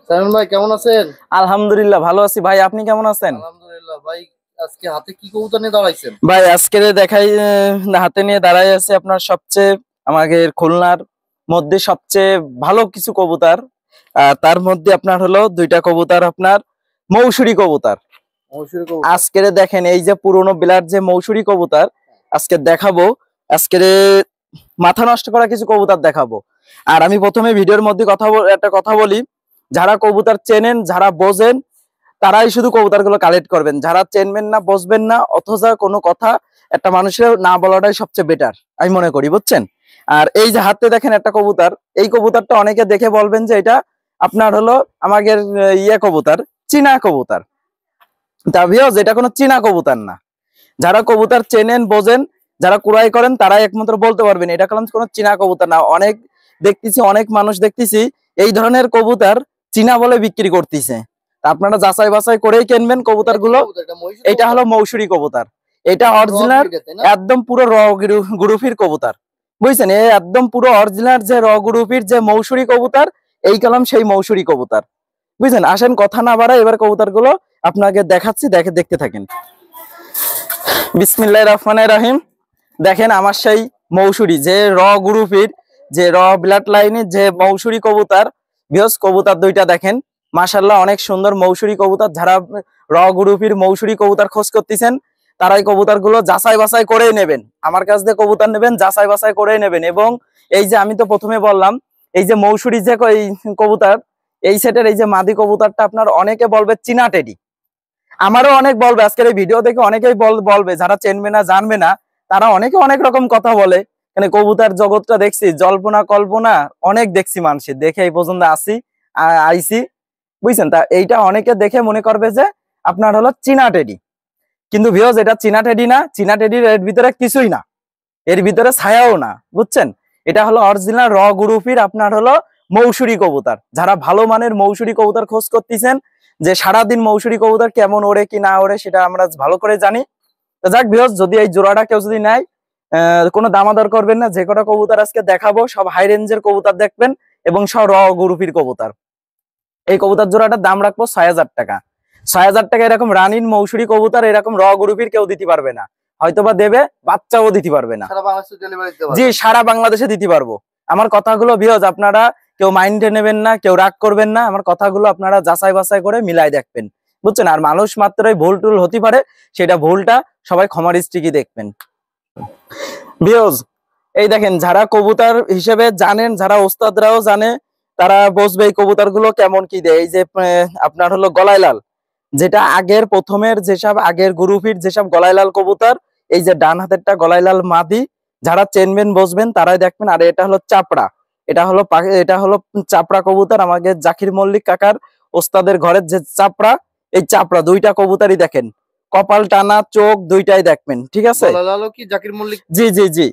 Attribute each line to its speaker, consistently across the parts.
Speaker 1: Simon ভাই কেমন আছেন?
Speaker 2: আলহামদুলিল্লাহ ভালো আছি ভাই, আপনি কেমন আছেন?
Speaker 1: আলহামদুলিল্লাহ ভাই। আজকে হাতে কি কবুতর নিয়ে দাঁড়াইছেন?
Speaker 2: ভাই আজকে দেখাই হাতে নিয়ে দাঁড়াই আছে আপনার সবচেয়ে আমাদের খুলনার মধ্যে সবচেয়ে ভালো কিছু কবুতর। তার মধ্যে আপনার হলো দুইটা কবুতর, আপনার মৌসুরী কবুতর।
Speaker 1: মৌসুমী কবুতর
Speaker 2: আজকে দেখেন এই যে পুরোনো বিলার যে মৌসুরী কবুতর আজকে দেখাবো। আজকে মাথা নষ্ট করা কিছু কবুতর দেখাবো। আর আমি প্রথমে ভিডিওর মধ্যে একটা কথা বলি, যারা কবুতর চেনেন, যারা বোঝেন, তারাই শুধু কবুতর গুলো কালেক্ট করবেন। যারা চেনবেন না, বসবেন না, অথবা কোনো কথা একটা মানুষের না বলাটাই সবচেয়ে বেটার আমি মনে করি, বুঝছেন। আর এই যে হাতে দেখেন একটা কবুতর, এই কবুতরটা অনেকে দেখে বলবেন যে এটা আপনার হলো আমাদের কবুতর, চীনা কবুতর। তা ভিউয়ার্স, এটা কোনো চীনা কবুতর না। যারা কবুতর চেনেন, বোঝেন, যারা কুড়াই করেন, তারাই একমাত্র বলতে পারবেন এটা কোনো চীনা কবুতর না। অনেক দেখতেছি, অনেক মানুষ দেখতেছি এই ধরনের কবুতর চীনা বলে বিক্রি করতেছে। আপনারা যাচাই বাছাই করেই কিনবেন কবুতর গুলো। এটা হলো মৌসুরী কবুতর, এটা অরিজিনাল একদম পুরো গ্রুপের কবুতর, বুঝছেন। একদম পুরো অরিজিনাল যে গ্রুপের যে মৌসুরী কবুতর, এই কলম সেই মৌসুরী কবুতর, বুঝছেন। আসেন কথা না বাড়াই, এবার কবুতর গুলো আপনাকে দেখাচ্ছি, দেখতে থাকেন। বিসমিল্লাহির রহমানির রহিম। দেখেন আমার সেই মৌসুরী যে গ্রুপের যে ব্লাড লাইনের যে মৌসুরী কবুতর। ভিউয়ার্স, কবুতর দুইটা দেখেন, মাশাআল্লাহ অনেক সুন্দর মৌসুরী কবুতর। যারা গ্রুপের মৌসুরী কবুতর খোঁজ করতেছেন, তারাই কবুতর গুলো যাচাই বাছাই করেই নেবেন। আমার কাছ থেকে কবুতর নেবেন, যাচাই বাছাই করেই নেবেন। এবং এই যে আমি তো প্রথমে বললাম, এই যে মৌসুরী যে এই কবুতর, এই সেটের এই যে মাদি কবুতরটা আপনার অনেকে বলবে চীনা টেডি। আমারও অনেক বলবে, আজকের এই ভিডিও দেখে অনেকেই বলবে, যারা চেনবে না, জানবে না, তারা অনেকে অনেক রকম কথা বলে। মানে কবুতর জগৎটা দেখছি, জল্পনা কল্পনা অনেক দেখছি, মানুষের দেখে এই পর্যন্ত আইছি, বুঝছেন। তা এইটা অনেকে দেখে মনে করবে যে আপনার হলো চীনা টেডি, কিন্তু ভিউয়ার্স এটা চীনা টেডি না। চীনা টেডির এর ভিতরে কিছুই না, এর ভিতরে ছায়াও না, বুঝছেন। এটা হলো অরিজিনাল গ্রুপের আপনার হলো মৌসুরী কবুতর। যারা ভালো মানের মৌসুরী কবুতর খোঁজ করতেছেন, যে সারাদিন মৌসুরী কবুতর কেমন ওড়ে কি না ওড়ে সেটা আমরা ভালো করে জানি। তো যাক ভিউয়ার্স, যদি এই জোড়াটা কেউ যদি নেয়, কোনো দামাদর করবেন না। যে কটা কবুতর আজকে দেখাবো সব হাই রেঞ্জের কবুতর দেখবেন, এবং সব গ্রুপের কবুতর। এই কবুতর জোড়াটার দাম রাখবো ৬০০০ টাকা। ৬০০০ টাকা এরকম রানিন মৌসুরী কবুতর এরকম গ্রুপের কেউ দিতে পারবে না, হয়তোবা দেবে, বাচ্চাও দিতে পারবে না। জি, সারা বাংলাদেশে দিতে পারবো। আমার কথাগুলো ভিউয়ার্স আপনারা কেউ মাইন্ডে নেবেন না, কেউ রাগ করবেন না। আমার কথাগুলো আপনারা যাচাই বাছাই করে মিলাই দেখবেন, বুঝছেন। আর মানুষ মাত্রই ভুল টুল হতে পারে, সেটা ভুলটা সবাই ক্ষমার দৃষ্টিতে দেখবেন। ভিউয়ার্স, এই দেখেন, যারা কবুতর হিসেবে জানেন, যারা ওস্তাদরাও জানে, তারা বুঝবে এই কবুতর গুলো কেমন কি দেয়। এই যে আপনার হলো গলায় লাল, যেটা আগের প্রথমের যেসব আগের গ্রুপের যেসব গলায় লাল কবুতর, এই যে ডান হাতেরটা গলায় লাল মাদি, যারা চেনবেন বসবেন তারাই দেখবেন। আর এটা হলো চাপড়া, এটা হলো চাপড়া কবুতর, আমাদের জাকির মল্লিক কাকার ওস্তাদের ঘরের যে চাপড়া, এই চাপড়া দুইটা কবুতরই দেখেন, কপাল টানা, চোখ দুইটাই দেখবেন, ঠিক আছে।
Speaker 1: জাকির মল্লিক,
Speaker 2: জি জি জি,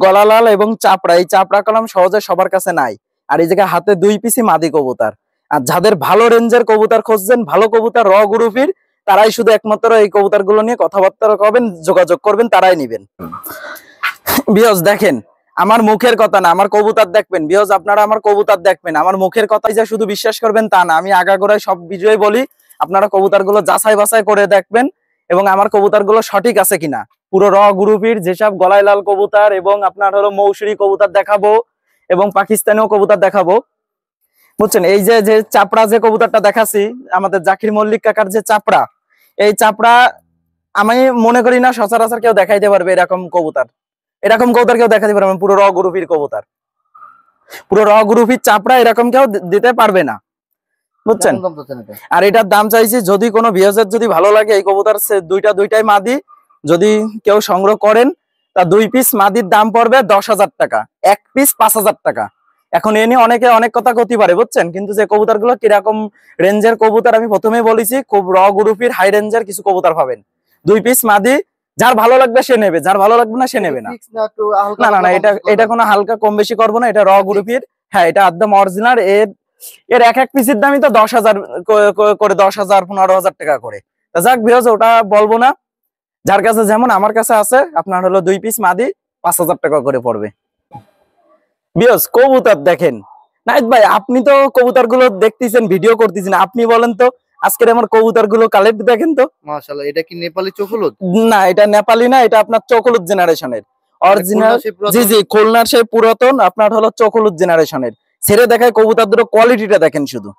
Speaker 2: গলা লাল এবং চাপড়া, এই চাপড়া কলম সহজে সবার কাছে নাই। আর এই জায়গায় হাতে 2 পিসি মাদি কবুতর। আর যাদের ভালো রেঞ্জের কবুতর খুঁজছেন, ভালো কবুতর গ্রুপের, তারাই শুধু একমাত্র এই কবুতর গুলো নিয়ে কথাবার্তা করবেন, যোগাযোগ করবেন, তারাই নিবেন। ভিউয়ার্স দেখেন, আমার মুখের কথা না, আমার কবুতর দেখবেন। ভিউয়ার্স আপনারা আমার কবুতর দেখবেন, আমার মুখের কথাই যে শুধু বিশ্বাস করবেন তা না। আমি আগাগোড়ায় সব ভিডিওই বলি, আপনারা কবুতর গুলো যাচাই বাছাই করে দেখবেন, এবং আমার কবুতর গুলো সঠিক আছে কিনা। পুরো গ্রুপের যেসব গলায় লাল কবুতর এবং আপনার হলো মৌসুরী কবুতর দেখাবো, এবং পাকিস্তানিও কবুতর দেখাবো, বুঝছেন। এই যে যে চাপড়া যে কবুতরটা দেখাচ্ছি, আমাদের জাকির মল্লিক কাকার যে চাপড়া, এই চাপড়া আমি মনে করি না সচরাচর কেউ দেখাইতে পারবে এরকম কবুতর। এরকম কবুতর কেউ দেখাতে পারবে পুরো গ্রুপের কবুতর, পুরো গ্রুপের চাপড়া এরকম কেউ দিতে পারবে না, বুঝছেন। আর এটার দাম চাইছি, যদি কোনো ভিউয়ার্সের যদি ভালো লাগে, এই কবুতর দুইটাই মাদি যদি কেউ সংগ্রহ করেন, তা 2 পিস মাদির দাম পড়বে 10,000 টাকা, 1 পিস 5,000 টাকা। এখন এ নিয়ে অনেকে অনেক কথা করতে পারে, বুঝছেন, কিন্তু যে কবুতর গুলো কিরকম রেঞ্জের কবুতর আমি প্রথমেই বলেছি, খুব গ্রুপের হাই রেঞ্জের কিছু কবুতর পাবেন। 2 পিস মাদি, যার ভালো লাগবে সে নেবে, যার ভালো লাগবে না সে নেবে না। না না, এটা কোনো হালকা কম বেশি করবো না, এটা গ্রুপের। হ্যাঁ, এটা একদম অরিজিনাল। এর এক পিসের দামই তো 10,000 করে, 10,000 15,000 টাকা করে। যাক ভিউয়ার্স, ওটা বলবো না। যার কাছে যেমন, আমার কাছে আছে আপনার হলো 2 পিস মাদি 5,000 টাকা করে পড়বে। ভিউয়ার্স কবুতর দেখেন, নাহিদ ভাই, আপনি তো কবুতর গুলো দেখতেছেন, ভিডিও করতেছেন, আপনি বলেন তো আজকের আমার কবুতর গুলো কালেক্ট দেখেন তো।
Speaker 1: মাশাআল্লাহ, এটা কি নেপালি চোখ হলুদ?
Speaker 2: না, এটা নেপালি না, এটা আপনার চকলুদ জেনারেশনের
Speaker 1: মানে
Speaker 2: অরিজিনাল।
Speaker 1: খুলনা সেই
Speaker 2: জি
Speaker 1: পুরাতন?
Speaker 2: জি, খুলনার সেই পুরাতন আপনার হলো চকলুদ জেনারেশনের। ছেড়ে দেখায় কবুতর দুটো কোয়ালিটিটা দেখেন শুধু।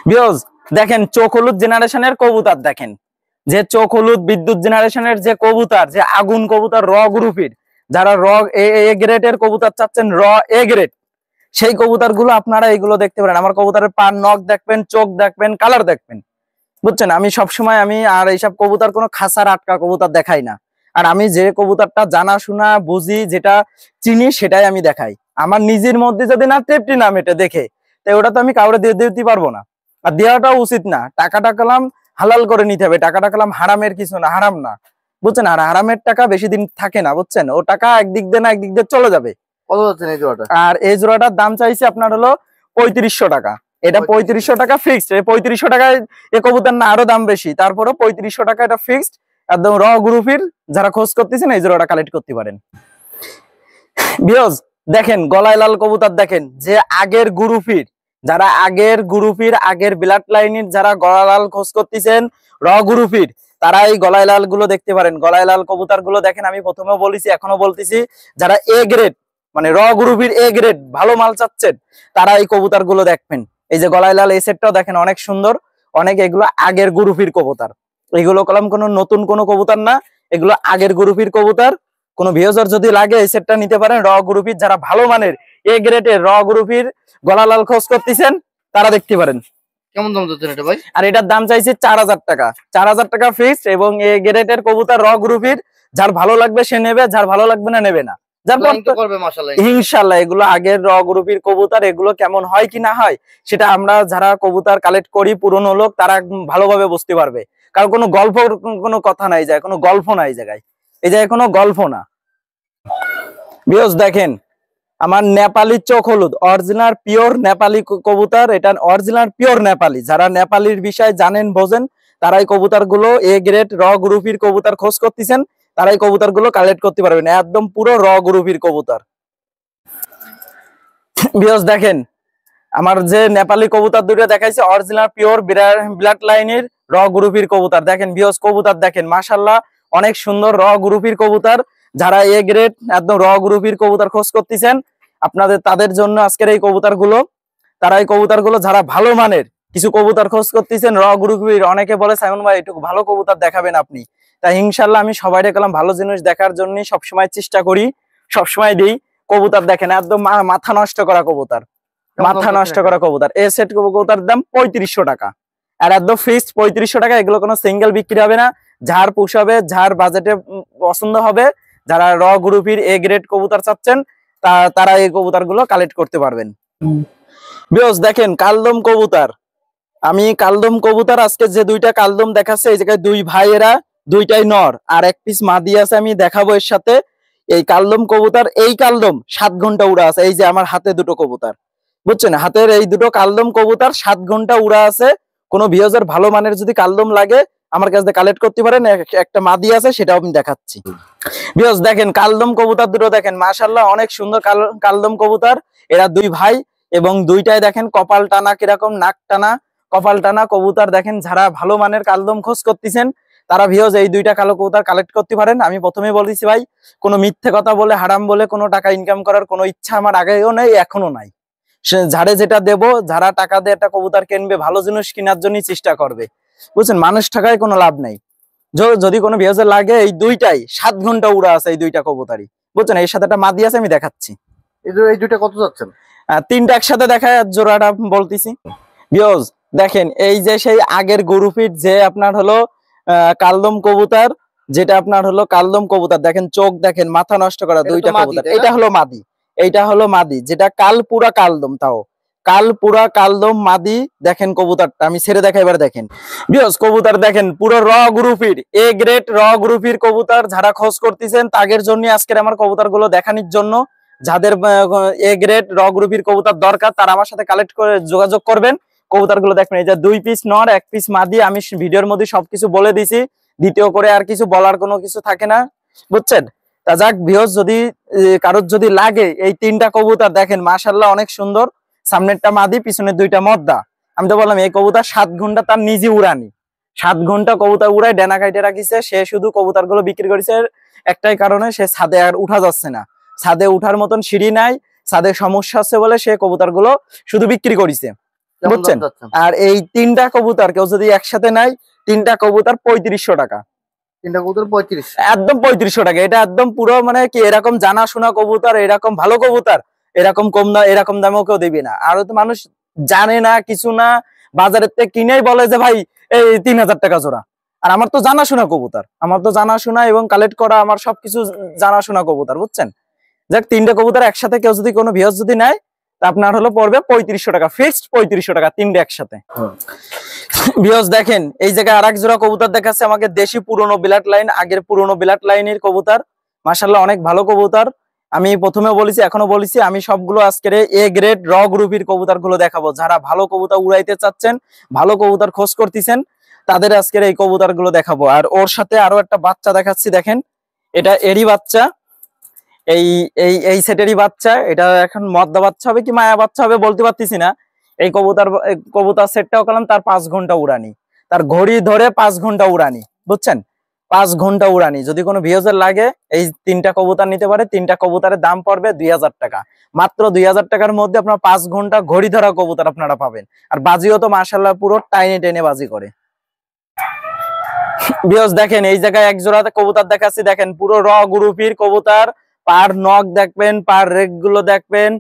Speaker 2: বিয়জ দেখেন, চোখ হলুদ জেনারেশনের কবুতর দেখেন, যে চোখ হলুদ বিদ্যুৎ জেনারেশনের যে কবুতর, যে আগুন কবুতর র গ্রুপের, যারা র এ গ্রেডের কবুতর চাচ্ছেন, র এ গ্রেড, সেই কবুতর গুলো আপনারা এইগুলো দেখতে পারেন। আমার কবুতরের পার নখ দেখবেন, চোখ দেখবেন, কালার দেখবেন, বুঝছেন। আমি সবসময় আমি আর এইসব কবুতর কোনো খাসার আটকা কবুতর দেখাই না। আর আমি যে কবুতরটা জানাশোনা বুঝি, যেটা চিনি, সেটাই আমি দেখাই। আমার নিজের মধ্যে যদি না তৃপ্তি না মেটে দেখে, তাই ওটা তো আমি কাউরে দিয়ে দিতে পারবো না, আর দেওয়াটাও উচিত না। টাকাটা কালাম হালাল করে নিতে হবে, টাকাটা কালাম হারামের কিছু না, হারাম না, বুঝছেন। আর হারামের টাকা বেশি দিন থাকে না, বুঝছেন। ও টাকা একদিক দিয়ে না একদিক দিয়ে চলে যাবে।
Speaker 1: কত যাচ্ছেন এই জোড়াটা?
Speaker 2: আর এই জোড়াটার দাম চাইছে আপনার হলো 3500 টাকা। এটা 3500 টাকা ফিক্সড। এই 3500 টাকায় এ কবুতর না আরো দাম বেশি, তারপরে 3500 টাকা এটা ফিক্সড। একদম র গ্রুপের যারা খোঁজ করতেছেন এই জোড়াটা কালেক্ট করতে পারেন। বিয়জ দেখেন, গলায় লাল কবুতর দেখেন, যে আগের গ্রুপের, যারা আগের গ্রুপের, আগের ব্লাড লাইনের যারা গলা লাল খোঁজ করতেছেন র গ্রুপের, তারা এই গলায় লাল গুলো দেখতে পারেন। গলায় লাল কবুতর গুলো দেখেন, আমি প্রথমেও বলেছি এখনো বলতেছি, যারা এ গ্রেড মানে র গ্রুপের এ গ্রেড ভালো মাল চাচ্ছেন, তারা এই কবুতর গুলো দেখবেন। এই যে গলায় লাল এই সেটটাও দেখেন, অনেক সুন্দর, অনেক এগুলো আগের গ্রুপের কবুতর। এগুলো কলম কোনো নতুন কোনো কবুতর না, এগুলো আগের গ্রুপের কবুতর। কোনো ভিউজার যদি লাগে এই সেটটা নিতে পারেন। র গ্রুপের যারা ভালো মানের এ গ্রেডের র গ্রুপের গলা লাল খোঁজ করতেছেন, তারা দেখতে পারেন।
Speaker 1: কেমন দাম যাচ্ছেন এটা ভাই?
Speaker 2: আর এটার দাম চাইছে 4000 টাকা। 4000 টাকা ফিক্সড। এবং এ গ্রেডের কবুতর র গ্রুপের, যার ভালো লাগবে সে নেবে, যার ভালো লাগবে না নেবে না। যার
Speaker 1: ফ্লাইং তো করবে মাশাআল্লাহ।
Speaker 2: ইনশাল্লাহ এগুলো আগের র গ্রুপের কবুতর, এগুলো কেমন হয় কি না হয় সেটা আমরা যারা কবুতর কালেক্ট করি পুরনো লোক, তারা একদম ভালোভাবে বুঝতে পারবে। কারণ কোনো গল্প, কোনো কথা নাই যায়, কোনো গল্প নাই জায়গায়, এই জায়গায় কোনো গল্প না। বিয়স দেখেন, আমার নেপালি চোখ হলুদ অরিজিনাল পিওর নেপালি কবুতর। এটা অরিজিনাল পিওর নেপালি। যারা নেপালির বিষয় জানেন বোঝেন, তারাই কবুতর গুলো এ গ্রেড র গ্রুপের কবুতর খোঁজ করতেছেন, তারাই কবুতর গুলো কালেক্ট করতে পারবেন। একদম পুরো র গ্রুপের কবুতর। বিয়স দেখেন, আমার যে নেপালি কবুতর দুটো দেখাইছে অরিজিনাল পিওর ব্লাড লাইনের র গ্রুপের কবুতর। দেখেন বিয়স কবুতর দেখেন, মাশাআল্লাহ অনেক সুন্দর র গ্রুপের কবুতর। যারা এ গ্রেড একদম র গ্রুপের কবুতর খোঁজ করতেছেন, আপনাদের তাদের জন্য আজকের এই কবুতর গুলো। তারা এই কবুতর গুলো যারা ভালো মানের কিছু কবুতর খোঁজ করতেছেন র গ্রুপের, অনেকে বলে সাইমন ভাই একটু ভালো কবুতর দেখাবেন আপনি। তাই ইনশাল্লাহ আমি সবাই দেখলাম ভালো জিনিস দেখার জন্য সবসময় চেষ্টা করি, সবসময় দিই। কবুতর দেখেন একদম মাথা নষ্ট করা কবুতর, মাথা নষ্ট করা কবুতর। এ সেট কবুতর দাম 3500 টাকা। আর একদম ফিক্সড 3500 টাকা। এগুলো কোনো সিঙ্গেল বিক্রি হবে না। যার পোষাবে, যার বাজেটে পছন্দ হবে, যারা র গ্রুপের এ গ্রেড কবুতর চাচ্ছেন, তারা এই কবুতর গুলো কালেক্ট করতে পারবেন। বিয়স দেখেন, কালদম কবুতর। আমি কালদম কবুতর আজকে যে দুইটা কালদম দেখাচ্ছে, এই জায়গায় দুই ভাইয়েরা, দুইটাই নর, আর এক পিস মাদি আছে, আমি দেখাবো এর সাথে। এই কালদম কবুতর, এই কালদম 7 ঘন্টা উড়া আছে। এই যে আমার হাতে দুটো কবুতর, বুঝছেন, হাতের এই দুটো কালদম কবুতর 7 ঘন্টা উড়া আছে। কোনো ভিউজার ভালো মানের যদি কালদম লাগে আমার কাছে কালেক্ট করতে পারেন। একটা মাদি আছে, সেটাও আমি দেখাচ্ছি। ভিউজ দেখেন, কালদম কবুতর দুটো দেখেন, মাশাআল্লাহ অনেক সুন্দর কালদম কবুতর। এরা দুই ভাই এবং দুইটাই দেখেন কপাল টানা কিরকম, নাক টানা, কপাল টানা কবুতর। দেখেন যারা ভালো মানের কালদম খোঁজ করতেছেন, তারা ভিউজ এই দুইটা কালো কবুতর কালেক্ট করতে পারেন। আমি প্রথমেই বলেছি ভাই, কোনো মিথ্যে কথা বলে, হারাম বলে কোনো টাকা ইনকাম করার কোনো ইচ্ছা আমার আগেও নেই, এখনো নাই। যারে যেটা দেবো, যারা টাকা দিয়ে একটা কবুতর কিনবে, ভালো জিনিস কেনার জন্যই চেষ্টা করবে, বুঝছেন। মানুষ টাকায় কোনো লাভ নাই। যদি কোনো ভিউজে লাগে, এই দুইটাই 7 ঘন্টা উড়া আছে, এই দুইটা কবুতরই, বুঝছেন। এর সাথে একটা মাদি আছে, আমি দেখাচ্ছি।
Speaker 1: এই দুইটা কত যাচ্ছেন?
Speaker 2: তিনটা একসাথে দেখায়, জোড়াটা বলতেছি। ভিউজ দেখেন, এই যে সেই আগের গ্রুপের যে আপনার হলো কালদম কবুতর, যেটা আপনার হলো কালদম কবুতর, দেখেন চোখ দেখেন, মাথা নষ্ট করা দুইটা কবুতর। এটা হলো মাদি, এইটা হলো মাদি, যেটা কালপুরা কালদম, তাও কালপুরা কালদম মাদি। দেখেন কবুতরটা আমি ছেড়ে দেখা, এবার দেখেন ভিউজ কবুতর দেখেন, পুরো র গ্রুপের এ গ্রেড র গ্রুপের কবুতর। যারা খোঁজ করতেছেন তাদের জন্য আজকের আমার কবুতর গুলো দেখানোর জন্য। যাদের এ গ্রেড র গ্রুপের কবুতর দরকার, তারা আমার সাথে কালেক্ট করে যোগাযোগ করবেন। কবুতর গুলো দেখবেন, এই যে 2 পিস নর, 1 পিস মাদি। আমি ভিডিওর মধ্যে সবকিছু বলে দিছি, দ্বিতীয় করে আর কিছু বলার কোনো কিছু থাকে না, বুঝছেন। তা যাক ভিউজ, যদি কারোর যদি লাগে এই তিনটা কবুতর দেখেন, মাশাআল্লাহ অনেক সুন্দর। সামনেরটা মাদি, পিছনের দুইটা মদ্দা। আমি তো বললাম এই কবুতর 7 ঘন্টা তার নিজে উড়ানি, 7 ঘন্টা কবুতর উড়ায় ডেনা কাইটে রাখিছে। সে শুধু কবুতর গুলো বিক্রি করেছে একটাই কারণে, সে ছাদে আর উঠা যাচ্ছে না, ছাদে উঠার মতন সিঁড়ি নাই, ছাদে সমস্যা আছে বলে সে কবুতর গুলো শুধু বিক্রি করেছে,
Speaker 1: কেমন দাম
Speaker 2: বুঝছেন।
Speaker 1: চাচ্ছেন?
Speaker 2: আর এই 3টা কবুতর কেউ যদি একসাথে নাই, 3টা কবুতর 3500 টাকা,
Speaker 1: 3টা কবুতর 35।
Speaker 2: একদম 3500 টাকা। এটা একদম পুরো মানে কি এরকম জানাশোনা কবুতর, এরকম ভালো কবুতর এরকম কম দাম, এরকম দামেও কেউ দিবি না। আর তো মানুষ জানে না কিছু না, বাজারের থেকে কিনেই বলে যে ভাই এই 3000 টাকা জোড়া। আর আমার তো জানাশোনা কবুতর, আমার তো জানাশোনা এবং কালেক্ট করা, আমার সবকিছু জানাশোনা কবুতর, বুঝছেন। যাক 3টে কবুতর একসাথে কেউ যদি কোনো ভিউয়ার্স যদি নেয়, তা আপনার হলো পড়বে 3500 টাকা, ফিক্সড 3500 টাকা 3টে একসাথে। ভিউয়ার্স দেখেন এই জায়গায় আরেক জোড়া কবুতর দেখাচ্ছে আমাকে, দেশি পুরনো ব্লাড লাইন, আগের পুরনো ব্লাড লাইনের কবুতর, মাশাআল্লাহ অনেক ভালো কবুতর। আমি প্রথমে বলেছি এখনো বলেছি, আমি সবগুলো আজকের এ গ্রেড র গ্রুপের কবুতর গুলো দেখাবো। যারা ভালো কবুতর উড়াইতে চাচ্ছেন, ভালো কবুতর খোঁজ করতেছেন, তাদের আজকের এই কবুতর গুলো দেখাবো। আর ওর সাথে আরো একটা বাচ্চা দেখাচ্ছি, দেখেন এটা এরই বাচ্চা, এই এই এই সেটেরই বাচ্চা। এটা এখন মদ্দা বাচ্চা হবে কি মায়া বাচ্চা হবে বলতে পারতেছি না। এই কবুতর সেটটাও করলাম তার 5 ঘন্টা উড়ানি, তার ঘড়ি ধরে 5 ঘন্টা উড়ানি, বুঝছেন, 5 ঘন্টা উড়ানি। যদি কোনো ভিউয়ার লাগে এই 3টা কবুতর নিতে পারে। 3টা কবুতরের দাম পড়বে 2000 টাকা, মাত্র 2000 টাকার মধ্যে আপনার 5 ঘন্টা ঘড়ি ধরা কবুতর আপনারা পাবেন। আর বাজিও তো মাশাআল্লাহ পুরো টাইনে টেনে বাজি করে। ভিউয়ার্স দেখেন এই জায়গায় এক জোড়াতে কবুতর দেখাচ্ছি, দেখেন পুরো র গ্রুপের কবুতর। পার নখ দেখবেন, পার রেক গুলো দেখবেন,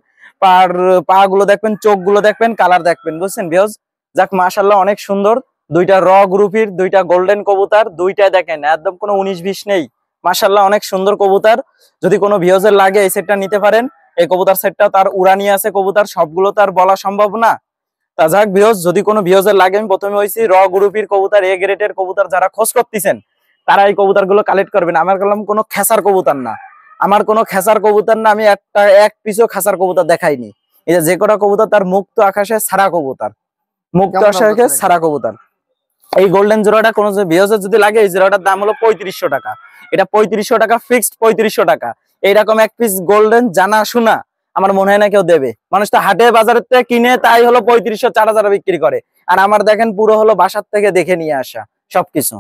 Speaker 2: পার পা গুলো দেখবেন, চোখ গুলো দেখবেন, কালার দেখবেন, বুঝছেন ভিউয়ার্স। যাক মাশাআল্লাহ অনেক সুন্দর, দুইটা র গ্রুপের, দুইটা গোল্ডেন কবুতর, দুইটাই দেখেন একদম কোনো 19-20 নেই, মাশাআল্লাহ অনেক সুন্দর কবুতর। যদি কোনো ভিউয়ার্সের লাগে এই সেটটা নিতে পারেন। এই কবুতর সেটটা তার উড়ানি আছে কবুতর, সবগুলো তার বলা সম্ভব না। তা যাক ভিউয়ার্স, যদি কোনো ভিউয়ার্সের লাগে, আমি প্রথমে হইছি র গ্রুপের কবুতর, এ গ্রেডের কবুতর যারা খোঁজ করতেছেন, তারা এই কবুতর গুলো কালেক্ট করবেন। আমার কলম কোনো খেসার কবুতর না, আমার কোনো খেসার কবুতর না, আমি এক পিসও খেসার কবুতর দেখাইনি। এই যে কটা কবুতর তার মুক্ত আকাশে ছাড়া কবুতর, মুক্ত
Speaker 1: কেমন দাম
Speaker 2: আকাশে
Speaker 1: চাচ্ছেন?
Speaker 2: ছাড়া কবুতর। এই গোল্ডেন জোড়াটা কোনো ভিউয়ার্সের যদি লাগে, এই জোড়াটার দাম হলো 3500 টাকা। এটা 3500 টাকা ফিক্সড, 3500 টাকা। এইরকম এক পিস গোল্ডেন জানা শোনা আমার মনে হয় না কেউ দেবে। মানুষ তো হাটে বাজারের থেকে কিনে তাই হলো 3500-4000 বিক্রি করে। আর আমার দেখেন পুরো হলো বাসার থেকে দেখে নিয়ে আসা সবকিছু।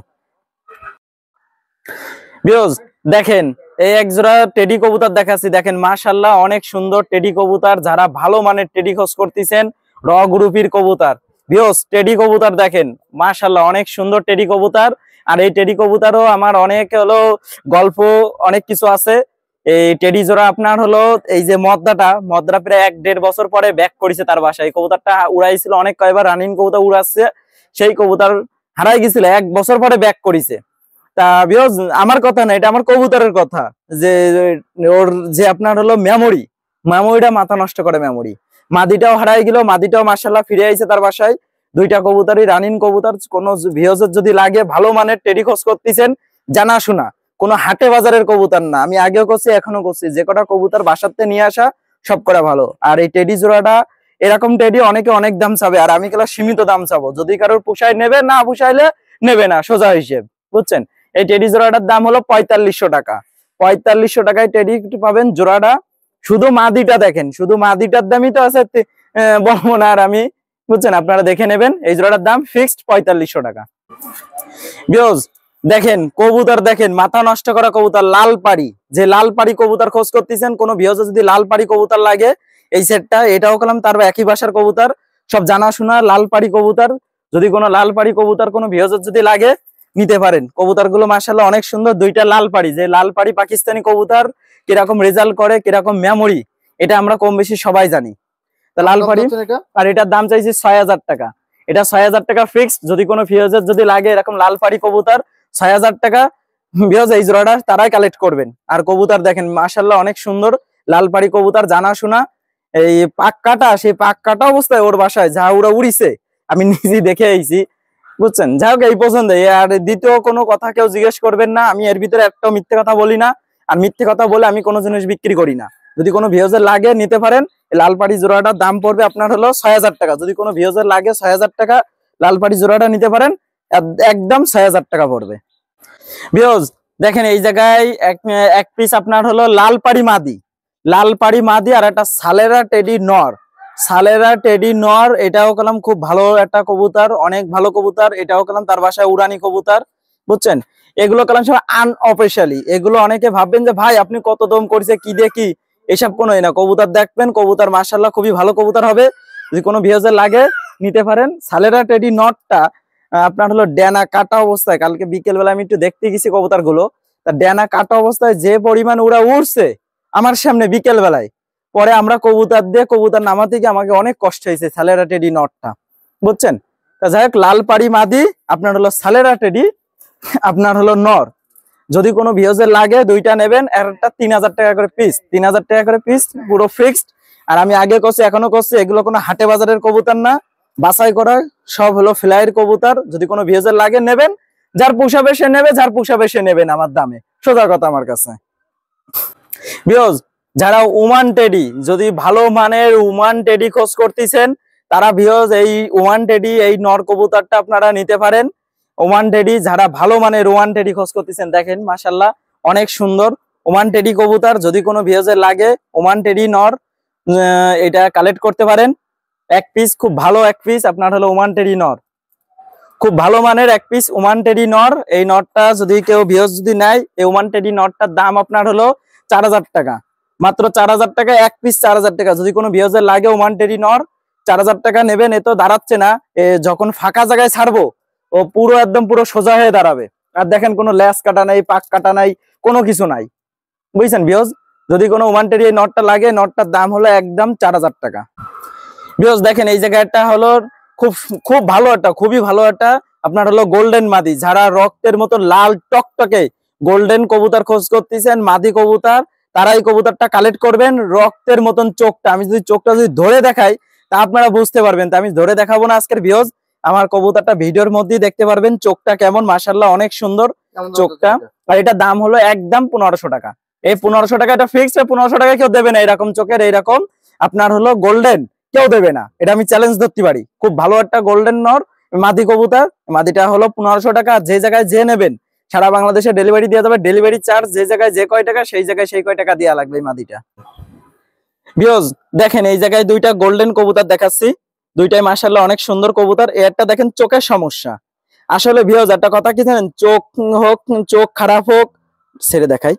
Speaker 2: ভিউয়ার্স দেখেন এই এক জোড়া টেডি কবুতর দেখাচ্ছি, দেখেন মাশাআল্লাহ অনেক সুন্দর টেডি কবুতর। যারা ভালো মানের টেডি খোঁজ করতেছেন, র গ্রুপের কবুতর, ভিউয়ার্স টেডি কবুতর দেখেন মাশাআল্লাহ অনেক সুন্দর টেডি কবুতর। আর এই টেডি কবুতরও আমার অনেক হলো গল্প, অনেক কিছু আছে। এই টেডি জোড়া আপনার হলো এই যে মদ্দাটা প্রায় 1-1.5 বছর পরে ব্যাক করেছে তার বাসায়। এই কবুতরটা উড়াইছিল অনেক, কয়বার রানিং কবুতর উড়াচ্ছে, সেই কবুতর হারাই গেছিল, 1 বছর পরে ব্যাক করেছে। তা ভিউয়ার্স আমার কথা না, এটা আমার কবুতরের কথা, যে ওর যে আপনার হলো মেমোরিটা মাথা নষ্ট করে মেমোরি। মাদিটাও হারাই গেল, মাদিটাও মাশাআল্লাহ ফিরে আইছে তার বাসায়। দুইটা কবুতরই রানিং কবুতর। কোন ভিউয়ার্সের যদি লাগে, ভালো মানের টেডি খোঁজ করতেছেন, জানা শোনা, কোনো হাটে বাজারের কবুতর না, আমি আগেও করছি এখনো করছি, যে কটা কবুতর বাসাতে নিয়ে আসা সব কটা ভালো। আর এই টেডি জোড়াটা, এরকম টেডি অনেকে অনেক দাম চাবে, আর আমি কেলা সীমিত দাম চাবো। যদি কারোর পোষায় নেবে, না পোষাইলে নেবে না, সোজা হিসেব, বুঝছেন। এই টেডি জোড়াটার দাম হলো 4500 টাকা। 4500 টাকায় টেডি পাবেন জোড়াটা। শুধু মাদিটা দেখেন, শুধু মাদিটার দামই তো আছে, বলবো না আর আমি, বুঝছেন, আপনারা দেখে নেবেন। এই জোড়াটার দাম ফিক্সড 4500 টাকা। ভিউয়ার্স দেখেন কবুতর, দেখেন মাথা নষ্ট করা কবুতর, লাল পাড়ি, যে লাল পাড়ি কবুতর খোঁজ করতেছেন, কোনো ভিউয়ার্স যদি লাল পাড়ি কবুতর লাগে, এই সেটটা, এটাও করলাম তার একই বাসার কবুতর, সব জানাশোনা লাল পাড়ি কবুতর। যদি কোনো লাল পাড়ি কবুতর কোনো ভিউয়ার্স যদি লাগে, নিতে পারেন। কবুতর গুলো মাশাআল্লাহ অনেক সুন্দর। দুইটা লাল পাড়ি, যে লাল পাড়ি পাকিস্তানি কবুতর কিরকম রেজাল্ট করে, কিরকম মেমোরি, এটা আমরা কম বেশি সবাই জানি। তো লাল পাড়ি, আর এটার দাম চাইছি 6000 টাকা। এটা 6000 টাকা ফিক্সড। যদি কোনো ভিউয়ার্স যদি লাগে এরকম লাল পাড়ি কবুতর, 6000 টাকা ভিউয়ার্স এই জোড়াটা তারাই কালেক্ট করবেন। আর কবুতর দেখেন মাশাআল্লাহ অনেক সুন্দর, লাল পাড়ি কবুতর, জানা শোনা। এই পাক কাটা, সেই পাক কাটা অবস্থায় ওর বাসায় যা উড়া উড়িছে, আমি নিজে দেখে আইছি, বুঝছেন। যাই হোক এই পছন্দ। আর দ্বিতীয় কোনো কথা কেউ জিজ্ঞেস করবেন না, আমি এর ভিতরে একটাও মিথ্যে কথা বলি না। আর মিথ্যে কথা বলে আমি কোনো জিনিস বিক্রি করি না। যদি কোনো ভিউয়ার্সের লাগে নিতে পারেন। লাল পাড়ি জোড়াটার দাম পড়বে আপনার হলো 6000 টাকা। যদি কোনো ভিউয়ার্সের লাগে 6000 টাকা, লাল পাড়ি জোড়াটা নিতে পারেন, একদম 6000 টাকা পড়বে। ভিউয়ার্স দেখেন এই জায়গায় এক পিস আপনার হলো লাল পাড়ি মাদি, আর একটা সালেরা টেডি নর। সালেরা টেডি নর, এটাও কলাম খুব ভালো একটা কবুতর, অনেক ভালো কবুতর। এটাও কলাম তার বাসায় উড়ানি কবুতর, বুঝছেন। এগুলো কলাম সব আনঅফিসিয়ালি। এগুলো অনেকে ভাববেন যে ভাই আপনি কত দম করছে কি দিয়ে কি, এসব কোনো না। কবুতর দেখবেন, কবুতর মাশাআল্লাহ খুবই ভালো কবুতর হবে। যদি কোনো ভিউয়ার্সের লাগে নিতে পারেন। সালেরা টেডি নটটা আপনার হলো ডেনা কাটা অবস্থায়, কালকে বিকেল বেলা আমি একটু দেখতে গেছি কবুতর গুলো, তা ডেনা কাটা অবস্থায় যে পরিমাণ ওরা উড়ছে আমার সামনে বিকেল বেলায়, পরে আমরা কবুতর দিয়ে কবুতর নামাতে গিয়ে আমাকে অনেক কষ্ট হয়েছে সালেরা টেডি নটটা, বুঝছেন। তা যাই হোক, লাল পাড়ি মাদি আপনার হলো সালেরা টেডি, আপনার হলো নর। যদি কোনো ভিউয়ার্সের লাগে দুইটা নেবেন, একটা 3000 টাকা করে পিস, 3000 টাকা করে পিস, পুরো ফিক্সড। আর আমি আগে করছি এখনো করছি, এগুলো কোনো হাটে বাজারের কবুতর না, বাছাই করা সব হলো ফ্লাইয়ের কবুতর। যদি কোনো ভিউয়ার্সের লাগে নেবেন, যার পোষাবে সে নেবে, যার পোষাবে সে নেবেন আমার দামে, সোজা কথা আমার কাছে। ভিউয়ার্স, যারা ওমান টেডি, যদি ভালো মানের ওমান টেডি খোঁজ করতেছেন, তারা ভিউয়ার্স এই ওমান টেডি, এই নর কবুতরটা আপনারা নিতে পারেন। ওমান টেডি, যারা ভালো মানের ওমান টেডি খোঁজ করতেছেন, দেখেন মাশাআল্লাহ অনেক সুন্দর ওমান টেডি কবুতর। যদি কোনো ভিউয়ার্সের লাগে ওমান টেডি নর, এটা কালেক্ট করতে পারেন। এক পিস, খুব ভালো এক পিস আপনার হলো ওমান টেডি নর, খুব ভালো মানের এক পিস ওমান টেডি নর। এই নটটা যদি কেউ ভিউয়ার্স যদি নেয়, এই ওমান টেডি নটটার দাম আপনার হলো 4000 টাকা, মাত্র 4000 টাকা এক পিস, 4000 টাকা। যদি কোনো ভিউয়ার্সের লাগে ওমান টেডি নর, 4000 টাকা নেবেন। এ তো দাঁড়াচ্ছে না, যখন ফাঁকা জায়গায় ছাড়বো ও পুরো একদম পুরো সোজা হয়ে দাঁড়াবে। আর দেখেন কোনো ল্যাস কাটা নাই, পাক কাটা নাই, কোনো কিছু নাই, বুঝছেন ভিউয়ার্স। যদি কোনো ওমান টেডি এই নটটা লাগে, নটটার দাম হলো একদম 4000 টাকা। ভিউয়ার্স দেখেন এই জায়গাটা হলো খুব খুব ভালো একটা, খুবই ভালো একটা আপনার হলো গোল্ডেন মাদি। যারা রক্তের মতো লাল টকটকে গোল্ডেন কবুতর খোঁজ করতেছেন, মাদি কবুতর, তারা এই কবুতরটা কালেক্ট করবেন। রক্তের মতন চোখটা, আমি যদি চোখটা যদি ধরে দেখাই তা আপনারা বুঝতে পারবেন। তা আমি ধরে দেখাবো না আজকের ভিউয়ার্স, আমার কবুতরটা ভিডিওর মধ্যেই দেখতে পারবেন। চোখটা কেমন, মাশাআল্লাহ অনেক সুন্দর চোখটা। আর এটা দাম হলো একদম 1500 টাকা। এই 1500 টাকা এটা ফিক্সড, 1500 টাকা কেউ দেবে না। এরকম চোখের এইরকম আপনার হলো গোল্ডেন কেউ দেবে না, এটা আমি চ্যালেঞ্জ ধরতে পারি। খুব ভালো একটা গোল্ডেন নর মাদি কবুতর, মাদিটা হলো 1500 টাকা। যে জায়গায় যে নেবেন সারা বাংলাদেশে ডেলিভারি দেওয়া যাবে। ডেলিভারি চার্জ যে জায়গায় যে কয় টাকা, সেই জায়গায় সেই কয় টাকা দেওয়া লাগবে এই মাদিটা। ভিউয়ার্স দেখেন এই জায়গায় দুইটা গোল্ডেন কবুতর দেখাচ্ছি, দুইটাই মাশাআল্লাহ অনেক সুন্দর কবুতর। একটা দেখেন চোখের সমস্যা, আসলে ভিউয়ার্স একটা কথা কি জানেন, চোখ হোক, চোখ খারাপ হোক, ছেড়ে দেখাই,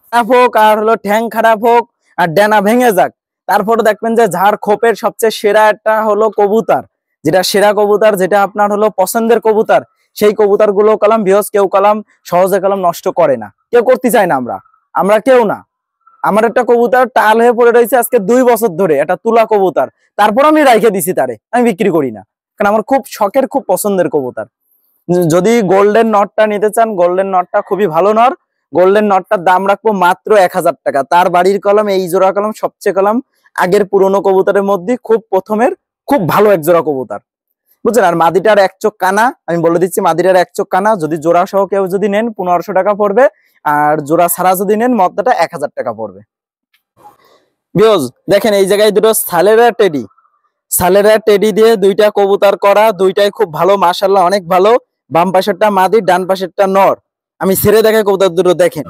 Speaker 2: খারাপ হোক আর হলো ঠ্যাং খারাপ হোক আর ডানা ভেঙে যাক, তারপরে দেখবেন যে ঝাড় খোপের সবচেয়ে সেরা একটা হলো কবুতর, যেটা সেরা কবুতর, যেটা আপনার হলো পছন্দের কবুতর, সেই কবুতর গুলো কলাম ভিউয়ার্স কেউ কলাম সহজে কলাম নষ্ট করে না, কেউ করতে চায় না, আমরা কেউ না। আমার একটা কবুতর টাল হয়ে পড়ে রয়েছে আজকে 2 বছর ধরে, একটা তুলা কবুতর, তারপর আমি রাইখে দিছি তারে, আমি বিক্রি করি না, কারণ আমার খুব শখের খুব পছন্দের কবুতর। যদি গোল্ডেন নটটা নিতে চান, গোল্ডেন নটটা খুবই ভালো নর। গোল্ডেন নটটার দাম রাখবো মাত্র 1000 টাকা। তার বাড়ির কলম, এই জোড়া কলম সবচেয়ে কলম আগের পুরনো কবুতরের মধ্যে খুব প্রথমের খুব ভালো এক জোড়া কবুতর, বুঝছেন। আর মাদিটার এক চোখ কানা, আমি বলে দিচ্ছি মাদিটার এক চোখ কানা। যদি জোড়া সহ কেউ যদি নেন 1500 টাকা পড়বে, আর জোড়া ছাড়া যদি নেন মদ্দাটা 1000 টাকা পড়বে। ভিউয়ার্স দেখেন এই জায়গায় দুটো সালেরা টেডি, সালেরা টেডি দিয়ে দুইটা কবুতর করা, দুইটাই খুব ভালো মাশাআল্লাহ অনেক ভালো। বাম পাশেরটা মাদি, ডান পাশেরটা নর। আমি ছেড়ে দেখে কবুতর দুটো দেখেন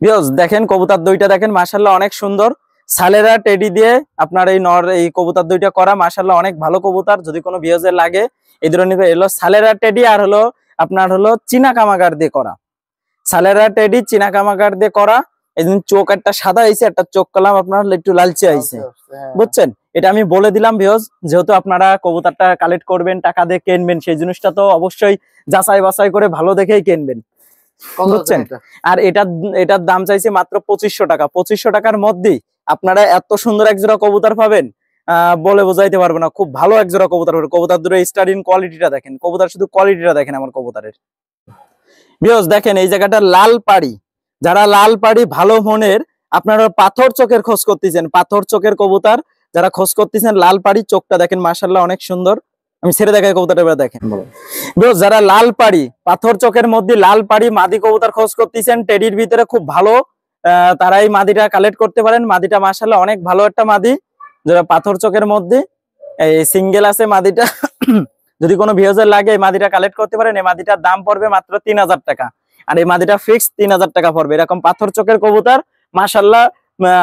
Speaker 2: ভিউয়ার্স, দেখেন কবুতর দুইটা দেখেন মাশাআল্লাহ অনেক সুন্দর। সালেরা টেডি দিয়ে আপনার এই নর এই কবুতর দুইটা করা মাশাআল্লাহ অনেক ভালো কবুতর। যদি কোনো ভিউয়ার্সের লাগে এই দুটো নিবে। এলো সালেরা টেডি আর হলো আপনার হলো চীনা কামাগার দিয়ে করা। সালেরা টেডি চীনা কামাগার দিয়ে করা। এই চোখ একটা সাদা আইছে, একটা চোখ কলাম আপনার একটু লালচে আইছে, বুঝছেন। এটা আমি বলে দিলাম ভিউয়ার্স, যেহেতু আপনারা কবুতরটা কালেক্ট করবেন, টাকা দিয়ে কিনবেন, সেই জিনিসটা তো অবশ্যই যাচাই বাছাই করে ভালো দেখেই কিনবেন, বুঝছেন। আর এটার দাম চাইছে মাত্র 2500 টাকা। 2500 টাকার মধ্যেই আপনারা এত সুন্দর এক জোড়া কবুতর পাবেন, বলে বোঝাইতে পারবো না। খুব ভালো এক জোড়া কবুতর পাবেন। কবুতর দুটো স্টার্টিং কোয়ালিটিটা দেখেন, কবুতর শুধু কোয়ালিটিটা দেখেন আমার কবুতরের। ভিউয়ার্স দেখেন এই জায়গাটা লাল পাড়ি, যারা লাল পাড়ি ভালো মনের আপনারা পাথর চোখের খোঁজ করতেছেন, পাথর চোখের কবুতর যারা খোঁজ করতেছেন, লাল পাড়ি চোখটা দেখেন মাশাআল্লাহ অনেক সুন্দর। আমি ছেড়ে দেখাই কবুতরটা এবার দেখেন। ভিউয়ার্স যারা লাল পাড়ি পাথর চোখের মধ্যে লাল পাড়ি মাদি কবুতর খোঁজ করতেছেন, টেডির ভিতরে খুব ভালো, তারা এই মাদিটা কালেক্ট করতে পারেন। মাদিটা মাশাআল্লাহ অনেক ভালো একটা মাদি, যারা পাথর চোখের মধ্যে এই সিঙ্গেল আছে মাদিটা। যদি কোনো ভিউয়ার্সের লাগে এই মাদিটা কালেক্ট করতে পারেন। এই মাদিটার দাম পড়বে মাত্র 3000 টাকা। আর এই মাদিটা ফিক্স 3000 টাকা পড়বে। এরকম পাথর চোখের কবুতর মাশাআল্লাহ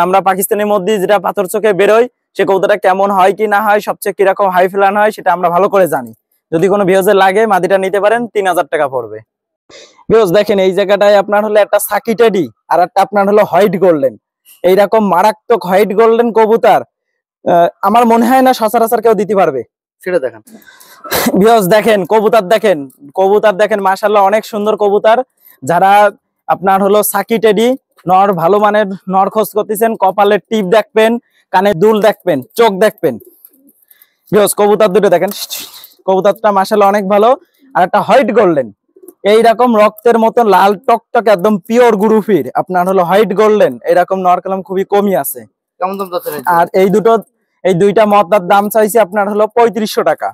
Speaker 2: আমরা পাকিস্তানের মধ্যে যেটা পাথর চোখে বেরোয় সে কবুতরটা কেমন হয় কি না হয়, সবচেয়ে কিরকম হাই ফ্লান হয় সেটা আমরা ভালো করে জানি। যদি কোনো ভিউজে লাগে মাদিটা নিতে পারেন, 3000 টাকা পড়বে। ভিউজ দেখেন এই জায়গাটায় আপনার হলো একটা সাকি টেডি আর একটা আপনার হলো হোয়াইট গোল্ডেন। এইরকম মারাত্মক হোয়াইট গোল্ডেন কবুতর আমার মনে হয় না সচরাচর কেউ দিতে পারবে।
Speaker 1: সেটা দেখেন
Speaker 2: ভিউজ দেখেন কবুতর দেখেন মাশাআল্লাহ অনেক সুন্দর কবুতর। যারা আপনার হলো সাকি টেডি নর ভালো মানের নর খোঁজ করতেছেন, কপালের টিপ দেখবেন, কানে দুল দেখবেন, চোখ দেখবেন। ভিউজ কবুতর দুটো দেখেন, কবুতরটা মাশাআল্লাহ অনেক ভালো। আর একটা হোয়াইট গোল্ডেন, এইরকম রক্তের মতো লাল টকটক একদম পিওর গ্রুপের আপনার হলো হোয়াইট গোল্ডেন, এরকম নর কালাম খুবই কমই আছে।
Speaker 1: কেমন দাম যাচ্ছে?
Speaker 2: আর এই দুইটা মদ্দার দাম চাইছি আপনার হলো 3500 টাকা।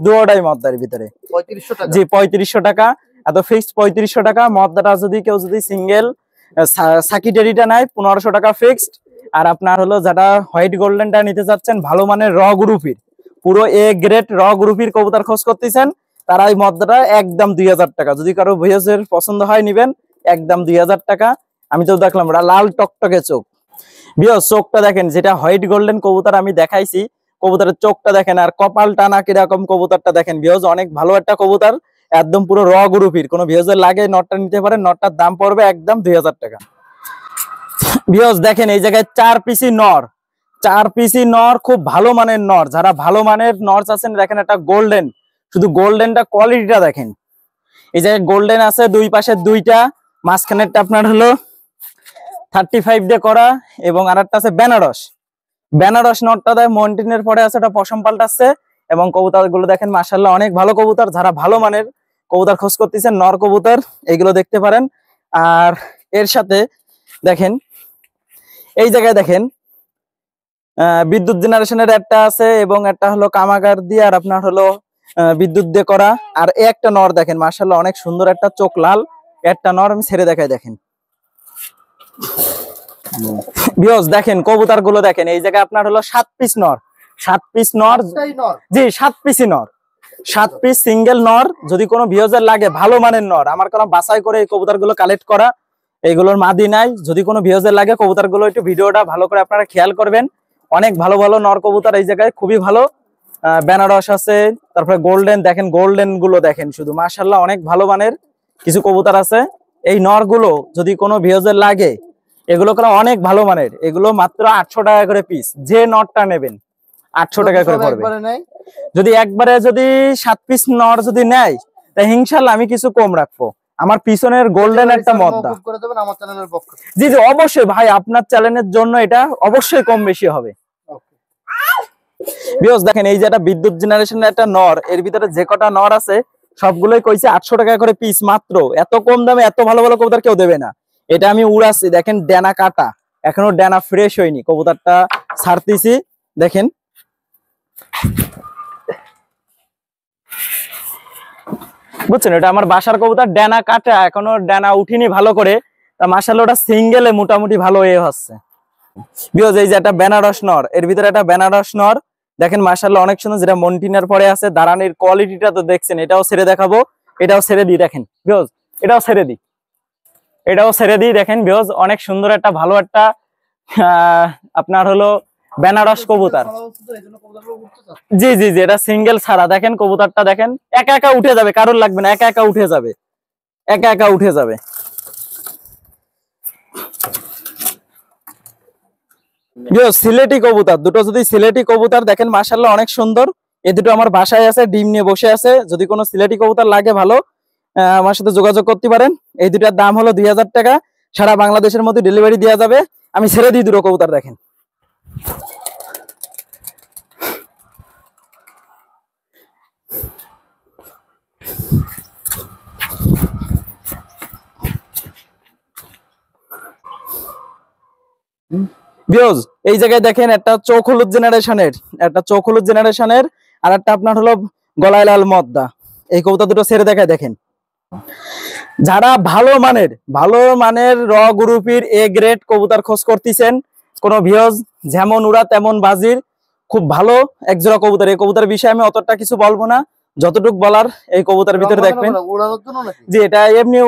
Speaker 2: দুটোটাই মদ্দার ভিতরে
Speaker 1: 3500 টাকা।
Speaker 2: জি 3500 টাকা, এত ফিক্সড 3500 টাকা। মদ্দাটা কেউ যদি সিঙ্গেল সাকি টেডিটা নেয় 1500 টাকা ফিক্সড। আর আপনার হলো যারা হোয়াইট গোল্ডেনটা নিতে চাচ্ছেন ভালো মানের র গ্রুপের, পুরো এ গ্রেড র গ্রুপের কবুতর খোঁজ করতেছেন, তারা এই মদ্দাটা একদম 2000 টাকা। যদি কারো ভিউজের পছন্দ হয় নিবেন, একদম 2000 টাকা। আমি তো দেখলাম লাল টকটকে চোখ। ভিউজ চোখটা দেখেন, যেটা হোয়াইট গোল্ডেন কবুতর আমি দেখাইছি, কবুতরের চোখটা দেখেন আর কপাল টানা কিরকম কবুতরটা দেখেন। ভিউজ অনেক ভালো একটা কবুতর, একদম পুরো র গ্রুপের। কোনো ভিউজের লাগে নটটা নিতে পারেন, নটটার দাম পড়বে একদম 2000 টাকা। ভিউজ দেখেন এই জায়গায় 4 পিসি নর, খুব ভালো মানের নর। যারা ভালো মানের নর আছেন দেখেন, একটা গোল্ডেন, শুধু গোল্ডেনটা কোয়ালিটিটা দেখেন। এই জায়গায় গোল্ডেন আছে দুই পাশে দুইটা, মাঝখানেরটা আপনার হলো 35 দিয়ে করা, এবং আরেকটা আছে বেনারস নটটা দেয় মন্টিনের পরে আছে, ওটা পশম পাল্টাচ্ছে। এবং কবুতর গুলো দেখেন মাশাআল্লাহ অনেক ভালো কবুতর। যারা ভালো মানের কবুতর খোঁজ করতেছেন নর কবুতর, এগুলো দেখতে পারেন। আর এর সাথে দেখেন এই জায়গায় দেখেন বিদ্যুৎ জেনারেশনের একটা আছে, এবং একটা হলো কামাগার দিয়ে আর আপনার হলো বিদ্যুৎ দিয়ে করা। আর একটা নর দেখেন মাশাআল্লাহ অনেক সুন্দর, একটা চোখ লাল একটা নর। আমি ছেড়ে দেখাই দেখেন। ভিউজ দেখেন কবুতর গুলো দেখেন, এই জায়গায় আপনার হলো 7 পিস নর, জি 7 পিসি নর, 7 পিস সিঙ্গেল নর। যদি কোনো ভিউজের লাগে ভালো মানের নর, আমার কোনো বাছাই করে এই কবুতর গুলো কালেক্ট করা, এইগুলোর মাদি নাই। যদি কোনো ভিউজের লাগে কবুতর গুলো একটু ভিডিওটা ভালো করে আপনারা খেয়াল করবেন। অনেক ভালো ভালো নর কবুতর এই জায়গায় খুবই ভালো। বেনারস আছে, তারপরে গোল্ডেন দেখেন, গোল্ডেন গুলো দেখেন শুধু মাশাআল্লাহ অনেক ভালো মানের কিছু কবুতর আছে। এই নর গুলো যদি কোনো ভিউজের লাগে, এগুলো অনেক ভালো মানের, এগুলো মাত্র 800 টাকা করে পিস। যে নরটা নেবেন 800 টাকা করে পড়বে। যদি একবারে 7 পিস নর যদি নেয়, তাই ইনশাআল্লাহ আমি কিছু কম রাখবো। আমার পিছনের গোল্ডেন একটা মদ্দা জি অবশ্যই ভাই, আপনার চ্যানেলের জন্য এটা অবশ্যই কম বেশি হবে। ভিউয়ার্স দেখেন এই যে একটা বিদ্যুৎ জেনারেশনের একটা নর, এর ভিতরে যে কটা নর আছে সবগুলোই কইছে 800 টাকা করে পিস মাত্র। এত কম দামে এত ভালো ভালো কবুতর কেউ দেবে না। এটা আমি উড়াচ্ছি দেখেন, ডানা কাটা, এখনো ডানা ফ্রেশ হয়নি, কবুতরটা ছাড়তেছি দেখেন। বুঝছেন, এটা আমার বাসার কবুতর, ডানা কাটা, এখনো ডানা উঠিনি ভালো করে। তা মাশাআল্লাহ ওটা সিঙ্গেলে মোটামুটি ভালো হচ্ছে। ভিউয়ার্স এই যে একটা বেনারস নর, এর ভিতরে একটা বেনারস নর দেখেন মাশাআল্লাহ অনেক সুন্দর, যেটা মন্টিনার পরে আছে। দাঁড়ানির কোয়ালিটিটা তো দেখছেন। এটাও ছেড়ে দেখাবো, এটাও ছেড়ে দিই দেখেন ভিউয়ার্স, এটাও ছেড়ে দিই দেখেন ভিউয়ার্স। অনেক সুন্দর একটা ভালো একটা আপনার হলো বেনারস কবুতর। জি জি জি, এটা সিঙ্গেল ছাড়া দেখেন কবুতরটা দেখেন, একা একা উঠে যাবে, কারোর লাগবে না, একা একা উঠে যাবে, একা একা উঠে যাবে। সিলেটি কবুতর দুটো, যদি সিলেটি কবুতর দেখেন মাশাআল্লাহ অনেক সুন্দর। এই দুটো আমার বাসায় আছে, ডিম নিয়ে বসে আছে। যদি কোনো সিলেটি কবুতর লাগে ভালো, আমার সাথে যোগাযোগ করতে পারেন। এই দুটার দাম হলো 2000 টাকা, সারা বাংলাদেশের মধ্যে ডেলিভারি দেওয়া যাবে। আমি ছেড়ে দিই দুটো কবুতর দেখেন। ভিউয়ার্স এই জায়গায় দেখেন একটা চোখ হলুদ জেনারেশনের, আর একটা আপনার হলো গলায় লাল মদ্দা। এই কবুতর দুটো ছেড়ে দেখায় দেখেন। যারা ভালো মানের র গ্রুপের এ গ্রেড কবুতর খোঁজ করতেছেন, কোন ভিউয়ার্স যেমন উড়া তেমন বাজির, খুব ভালো একজোড়া কবুতর। এই কবুতরের বিষয়ে আমি অতটা কিছু বলবো না, যতটুকু বলার এই কবুতরের ভিতরে দেখবেন। জি এটা এমনি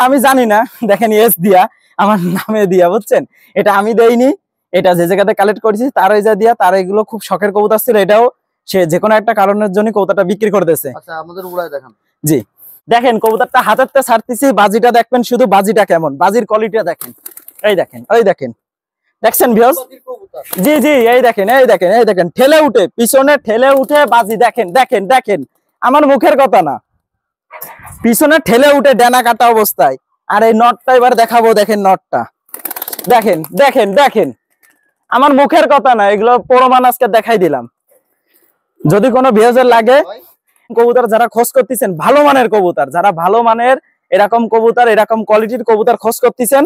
Speaker 2: আমি জানি না, দেখেন এস দিয়া আমার নামে দিয়া, বুঝছেন, এটা আমি দেইনি, এটা যে জায়গাতে কালেক্ট করেছি তার ওই যা দিয়া তার এগুলো খুব শখের কবুতর ছিল, এটাও সে যে কোনো একটা কারণের জন্য কবুতরটা বিক্রি করতেছে।
Speaker 1: আচ্ছা আমাদের উড়ায় দেখান।
Speaker 2: জি দেখেন কবুতরটা হাতেরতে ছাড়তেছি, বাজিটা দেখবেন শুধু, বাজিটা কেমন, বাজির কোয়ালিটিটা দেখেন, এই দেখেন ওই দেখেন, দেখছেন ভিউয়ার্স? জি জি এই দেখেন এই দেখেন এই দেখেন, ঠেলে উঠে পিছনে ঠেলে উঠে বাজি দেখেন দেখেন দেখেন, আমার মুখের কথা না, পিছনে ঠেলে উঠে ডানা কাটা অবস্থায়। আর এই নটটা এবার দেখাবো, দেখেন নটটা দেখেন দেখেন দেখেন, আমার মুখের কথা না, এগুলো প্রমাণ আজকে দেখাই দিলাম। যদি কোনো ভিউয়ার্সের লাগে কবুতর যারা খোঁজ করতেছেন ভালো মানের কবুতর, যারা ভালো মানের এরকম কবুতর এরকম কোয়ালিটির কবুতর খোঁজ করতেছেন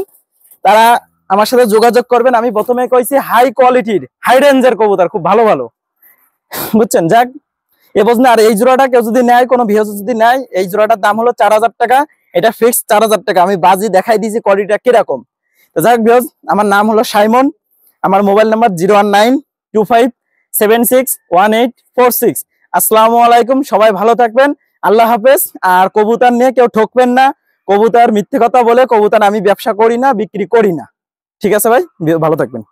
Speaker 2: তারা আমার সাথে যোগাযোগ করবেন। আমি প্রথমে কইছি হাই কোয়ালিটির হাই রেঞ্জের কবুতর খুব ভালো ভালো, বুঝছেন? যাক এ বুঝলেন। আর এই জোড়াটা কেউ যদি নেয়, কোনো ভিউয়ার্স যদি নেয়, এই জোড়াটার দাম হলো 4000 টাকা, এটা ফিক্সড 4000 টাকা। আমি বাজি দেখাই দিয়েছি কোয়ালিটিটা কিরকম। তো যাক ভিউয়ার্স, আমার নাম হলো সাইমন, আমার মোবাইল নাম্বার 01925761846। আসসালামু আলাইকুম, সবাই ভালো থাকবেন, আল্লাহ হাফেজ। আর কবুতর নিয়ে কেউ ঠকবেন না, কবুতর মিথ্যে কথা বলে কবুতর আমি ব্যবসা করি না, বিক্রি করি না। ঠিক আছে ভাই, ভালো থাকবেন।